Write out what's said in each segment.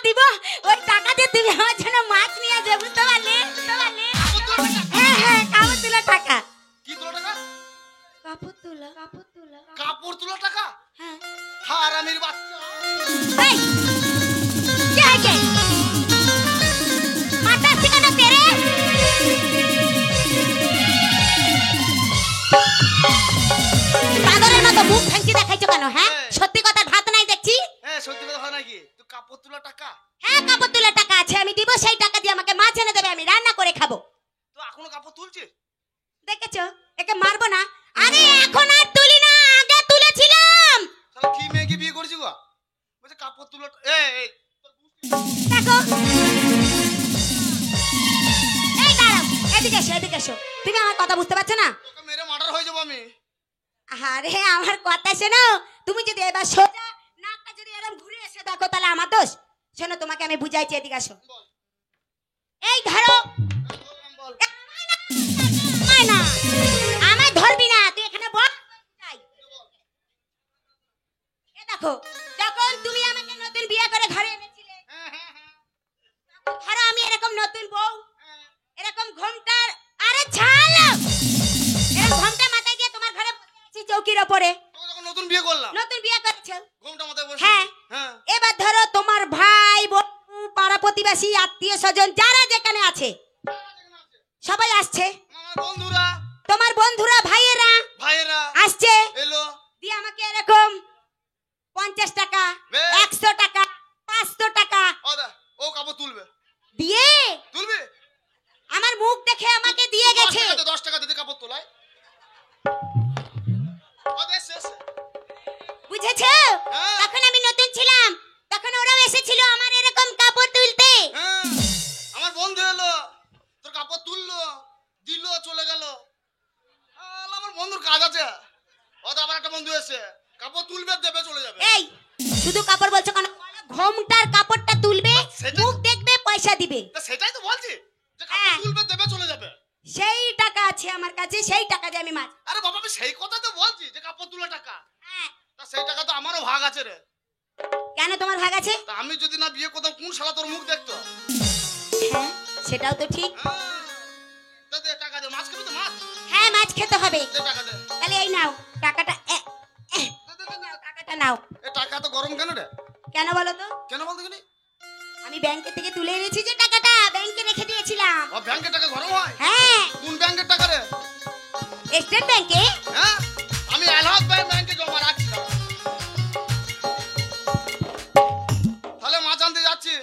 দিব, ওই টাকা দিয়ে তুমি আমার জন্য মাছ নিয়ে আসবে, বুঝতে পারলে? হ্যাঁ হ্যাঁ, কাপড় তোলা টাকা। কি তোলা টাকা? কাপড় তোলা, কাপড় তোলা। কাপড় তোলা টাকা? হ্যাঁ। হারামির বাচ্চা। এই, কে আছে? মাতাচ্ছি কেন তেরে? পাগলের মতো মুখ ভাঙছি দেখাইছো কেন? হ্যাঁ, সত্যি কথা ধাত নাই দেখছি। হ্যাঁ সত্যি কথা হয় নাকি? তুই কাপড় তোলা টাকা? হ্যাঁ, কাপড় তোলা টাকা আছে, আমি দিব। সেই টাকা দিয়ে আমাকে মাছ এনে দেবে, আমি রান্না করে খাবো। তুই এখনো কাপড় তুলছিস? দেখেছো, একে মারবো না। আরে এখন আর তুলি না, আগে তুলেছিলাম। তাহলে কি মেয়েকে বিয়ে করেছি গো? বলছে কাপড় তোলা। এই দেখো, এই দাঁড়াও, এদিকে এসো, এদিকে এসো। তুমি আমার কথা বুঝতে পারছো না? তোকে মেরে মার্ডার হয়ে যাবো আমি। আরে আমার কথা শোনো, তুমি যদি এবার সোজা নাকটা যদি এরকম ঘুরে এসে দেখো তাহলে আমার দোষ। শোনো, তোমাকে আমি বুঝাইছি, এদিকে আসো। বল। এই ধরো। বল। আমায় না, আমায় ধরবি না, তুই এখানে বল। এ দেখো, যখন তুমি আমাকে নতুন বিয়ে করে ঘরে এনেছিলে, ধরো আমি এরকম নতুন বউ, এরকম ঘোমটার, আরে ছাড়, এরকম ঘোমটা মাথায় দিয়ে তোমার ঘরে বসে আছি চৌকির ওপরে। তোকে যখন নতুন বিয়ে করলাম, নতুন বিয়ে করেছো, ঘুমটা মাথায় বসে। হ্যাঁ। হ্যাঁ। এবার ধরো তোমার ভাই বোন পাড়া প্রতিবেশী আত্মীয় স্বজন যারা যেখানে আছে সবাই আসছে, আমার বন্ধুরা, তোমার বন্ধুরা ভাইয়েরা আসছে, এলো। দিয়ে আমাকে এরকম 50 টাকা, বেশ। 100 টাকা, 500 টাকা ও কাপড় তুলবে। দিয়ে তুলবে? আমার মুখ দেখে আমাকে দিয়ে গেছে। 10 টাকা দিতে কাপড় তোলায়। শেষ। বুঝেছো? হ্যাঁ। তখন আমি নতুন ছিলাম, তখন ওরাও এসেছিল আমার এরকম কাপড় তুলতে। হ্যাঁ, আমার বন্ধু এলো, তোর কাপড় তুললো, দিল, চলে গেল। আমার বন্ধুর কাজ আছে। আবার একটা বন্ধু এসে কাপড় তুলবে, দেবে, চলে যাবে। এই শুধু কাপড় বলছো কেন? ঘোমটার কাপড়টা তুলবে, মুখ দেখবে, পয়সা দিবে। সেটাই তো বলছি, যে হ্যাঁ। কাপড় তুলবে, দেবে, চলে যাবে। সেই টাকা আছে আমার কাছে, সেই টাকা দিয়ে আমি মাছ। আরে বাবা, আমি সেই কথা তো বলছি, যে কাপড় তোলা টাকা। হ্যাঁ। তা সেই টাকা তো আমারও ভাগ আছে রে। কেন তোমার ভাগ আছে? তা আমি যদি না বিয়ে করতাম, কোন শালা তোর মুখ দেখতো? হ্যাঁ, সেটাও তো ঠিক। হ্যাঁ। তা দে টাকা দে, মাছ খাবি তো? মাছ হ্যাঁ, মাছ খেতে হবে। দে, টাকা দে। তাহলে এই নাও টাকাটা, দে, দে, দে। নাও টাকাটা নাও। এ টাকা তো গরম কেন রে? কেন বলো তো? কেন বলতে গেলি? আমি ব্যাংকে থেকে তুলে এনেছি যে টাকাটা, ব্যাংকে রেখে দিয়েছিলাম। ও ব্যাংকের টাকা গরম হয়? হ্যাঁ, কোন ব্যাংকের টাকা রে? স্টেট ব্যাংকে। হ্যাঁ, আমি এলাহাবাদ ব্যাংকে জমা রাখছি। তাহলে মাছ আনতে যাচ্ছি।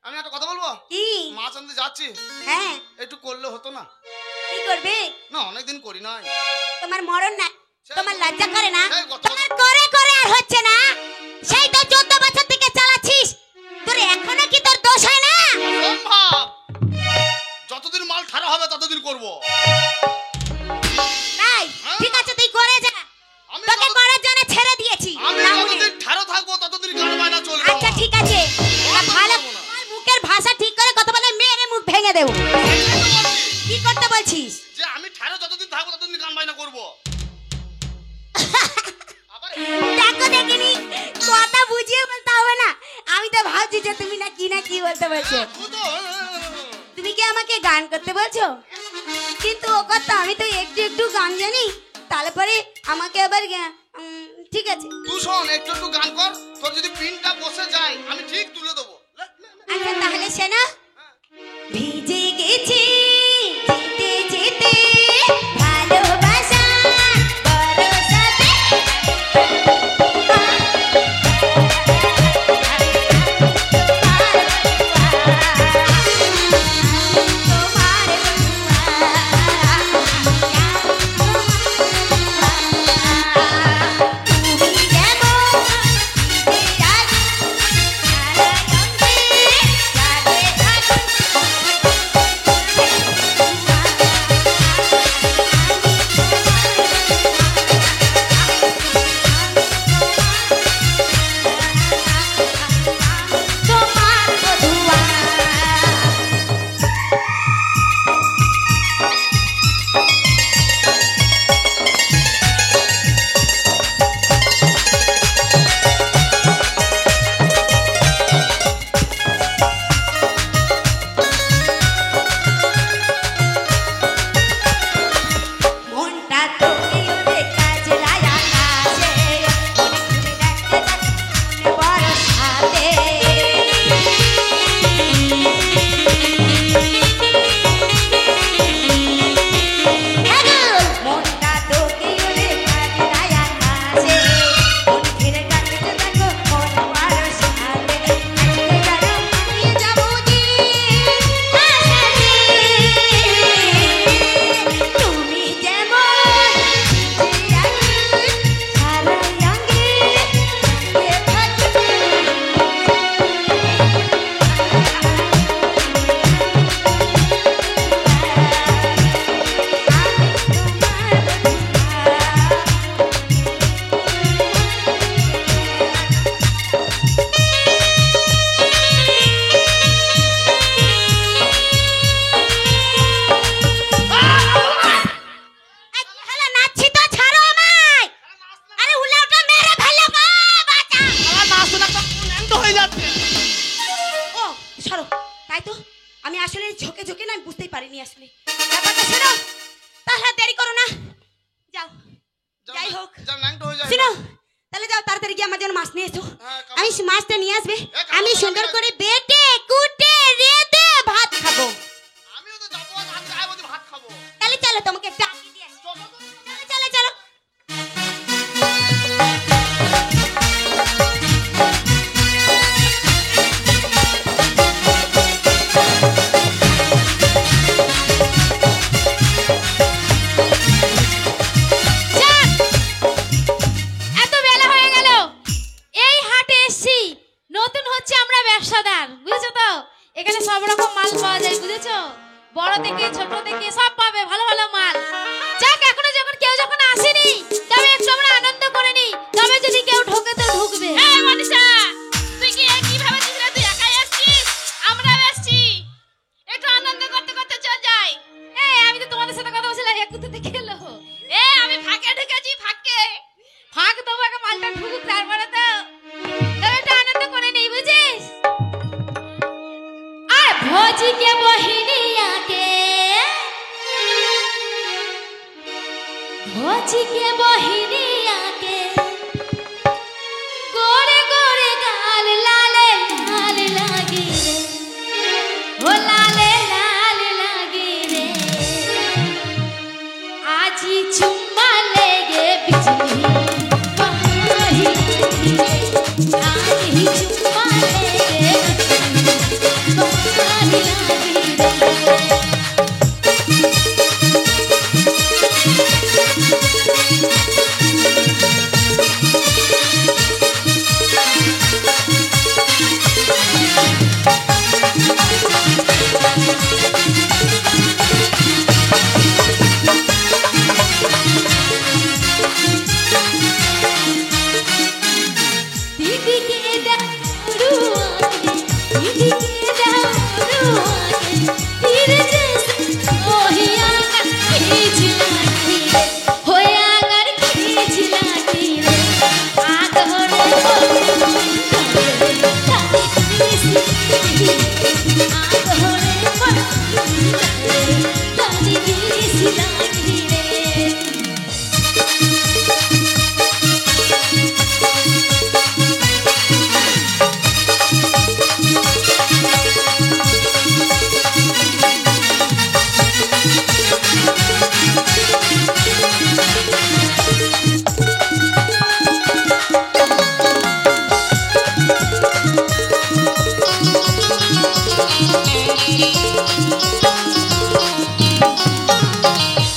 আমি একটা কথা বলবো? কি? মাছ আনতে যাচ্ছি, হ্যাঁ। একটু করলে হতো না? কি করবে? না, অনেকদিন করি নাই। তোমার মরণ না, তোমার লজ্জা করে না? সেই কথা। তোমার করে করে আর হচ্ছে না? সেই তো 14 বছর থেকে চালাচ্ছিস, তোর এখনো কি তোর দোষ হয় না? সম্ভব। যতদিন মাল ঠাড়া হবে ততদিন করব। তাই ঠিক আছে, তুই করে যা, আমি তোকে যত- করার জন্য ছেড়ে দিয়েছি। আমি না মনে। যতদিন ঠাড়া থাকবো ততদিন গান বাজনা চলবে। আচ্ছা ঠিক আছে, ভালো তোমার মুখের ভাষা ঠিক করে কথা বলে মেরে মুখ ভেঙে দেবো। সেটাই তো বলছি, কি করতে বলছিস? যে আমি ঠাড়া যতদিন থাকবো ততদিন গান বাজনা করব। আবার দেখো দেখিনি, কথা বুঝিয়ে বলতে হবে না। আমি তো ভাবছি যে তুমি না কি বলতে বলছো। তুই তো তুমি কি আমাকে গান করতে বলছো? কিন্তু ও কথা, আমি তো একটু একটু গান জানি, তারপরে আমাকে আবার ঠিক আছে। তুই শোন, একটু একটু গান কর, তোর যদি পিনটা বসে যায় আমি ঠিক তুলে দেবো। আচ্ছা তাহলে শোনো। ভিজে গেছি যেতে যেতে ভালোবাসা বরসাতে, তুমি যেমন তাই তো আমি আসলে ঝোঁকে ঝোঁকে না আমি বুঝতেই পারিনি আসলে ব্যাপারটা। শোনো তাহলে দেরি করো না, যাও। যাই হোক শোনো, তাহলে যাও তাড়াতাড়ি গিয়ে আমার জন্য মাছ নিয়ে এসো। আমি মাছটা নিয়ে আসবে, আমি সুন্দর করে বেটে কুটে রেঁধে ভাত খাবো। আমিও তো যাবো, ভাত খাবো, ভাত খাবো। তাহলে চলো তোমাকে একটা দিয়ে আসি। চলো চলো চলো। এত বেলা হয়ে গেল, এই হাটে এসছি, নতুন হচ্ছে আমরা ব্যবসাদার, বুঝেছো তো? এখানে সব রকম মাল পাওয়া যায়, বুঝেছো? বড় থেকে ছোট থেকে সব পাবে, ভালো ভালো মাল। যাক, এখনো যখন কেউ যখন আসেনি, তবে একটু আমরা আনন্দ করে নি, তবে যদি কেউ ঢোকে তো ঢুকবে। এই মনীষা, তুই কি কিভাবে দিছিস? তুই একাই আসছিস, আমরাও আসছি, একটু আনন্দ করতে করতে চল যাই। এই আমি তো তোমাদের সাথে কথা বলছিলাম, একটু থেকে এলো। আমি ফাঁকে ঢুকেছি, ফাঁক তোমাকে মালটা ঢুকুক, তারপরে তো তবে একটু আনন্দ করে নেই, বুঝিস? আর ভোজি के बहिनिया के, भोजी के बहिनिया के, गोरे गोरे गाल लाले लाल लागी रे, हो लाले लाल लागी रे, आज ही चुम्मा लेगे बिजली बाही लागी रे, आज ही चुम्मा लेगे बाही लागी रे। दीदी के दारू आगे, दीदी के दारू आगे, तीर जैसे ओहिया कर खींच लाती रे, होया कर खींच लाती रे, आग हो रे तारी किसी आग हो रे तारी किसी लागी रे।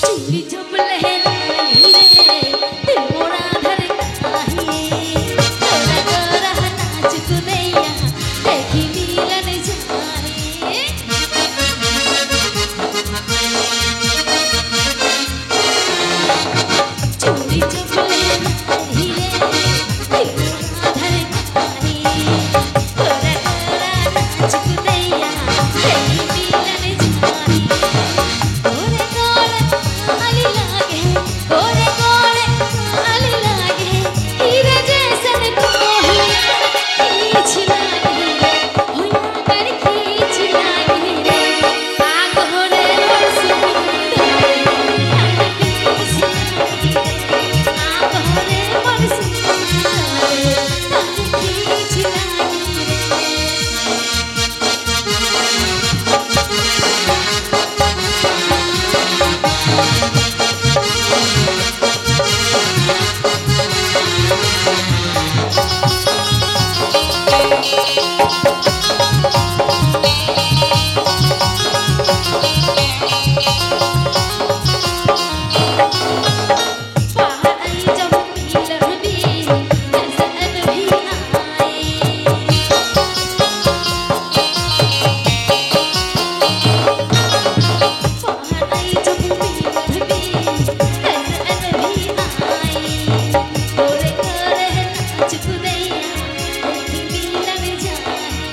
चूड़ी जब लहराई रे, दिल मोरा धड़काई, गोरा गोरा नाच कुदैया, देखी मिलन जाई। चूड़ी जब लहराई रे, दिल मोरा धड़काई, गोरा गोरा नाच कुदैया, देखी मिलन जाई। गोरे गोरे आली लागे, गोरे गोरे आली लागे, हीरे जैसन कोहिया खींच लागी रे, होया कर खींच लागी रे, आग हो रे बरसुंदर, तारी खींच लागी रे, आग हो रे बरसुंदर, तारी खींच लागी रे। बाहर आई जब मिलन भी, नजर भी आए, बाहर आई जब मिलन भी, नजर भी आए, गोरे गोरे नाच कुदैया, देखी मिलन जाए।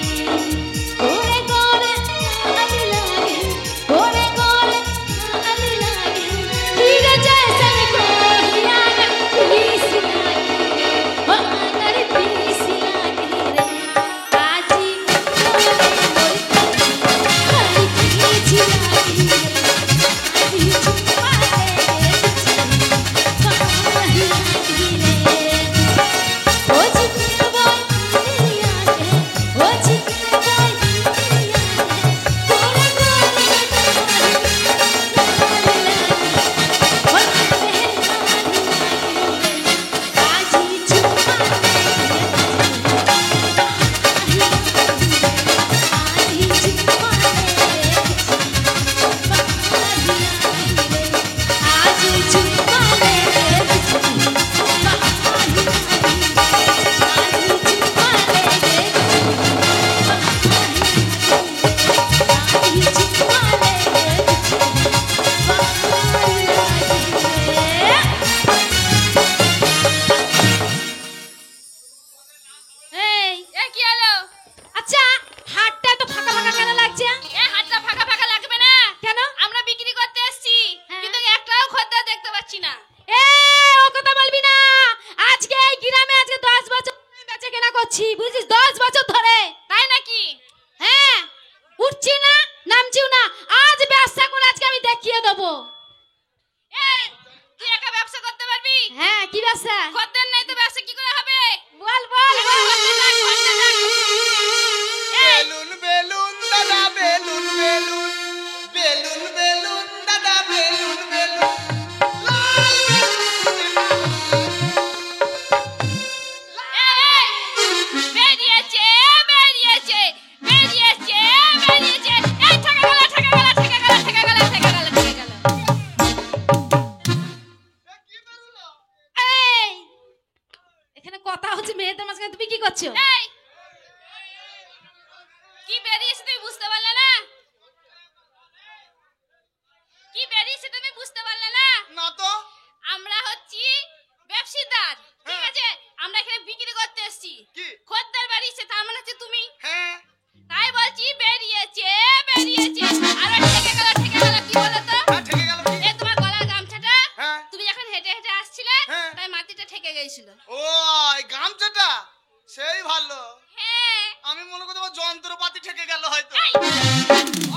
যন্ত্রপাতি ঠেকে গেল হয়তো। এই,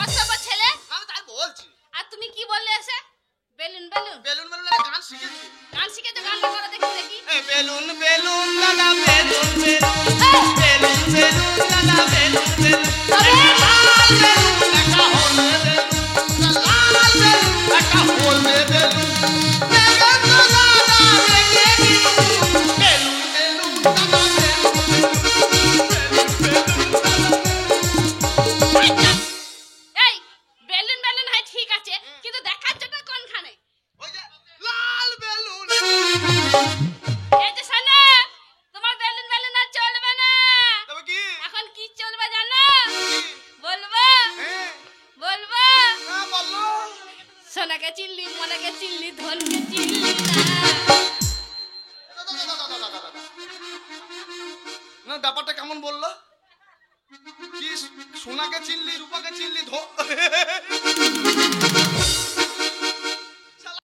অসভ্য ছেলে। আমি তাই বলছি। আর তুমি কি বললে এসে? বেলুন বেলুন বেলুন বেলুন একটা গান শিখেছি। গান শিখেছো, গানটা করো দেখি দেখি। বেলুন বেলুন দাদা বেলুন বেলুন বেলুন বেলুন দাদা বেলুন বেলুন তবে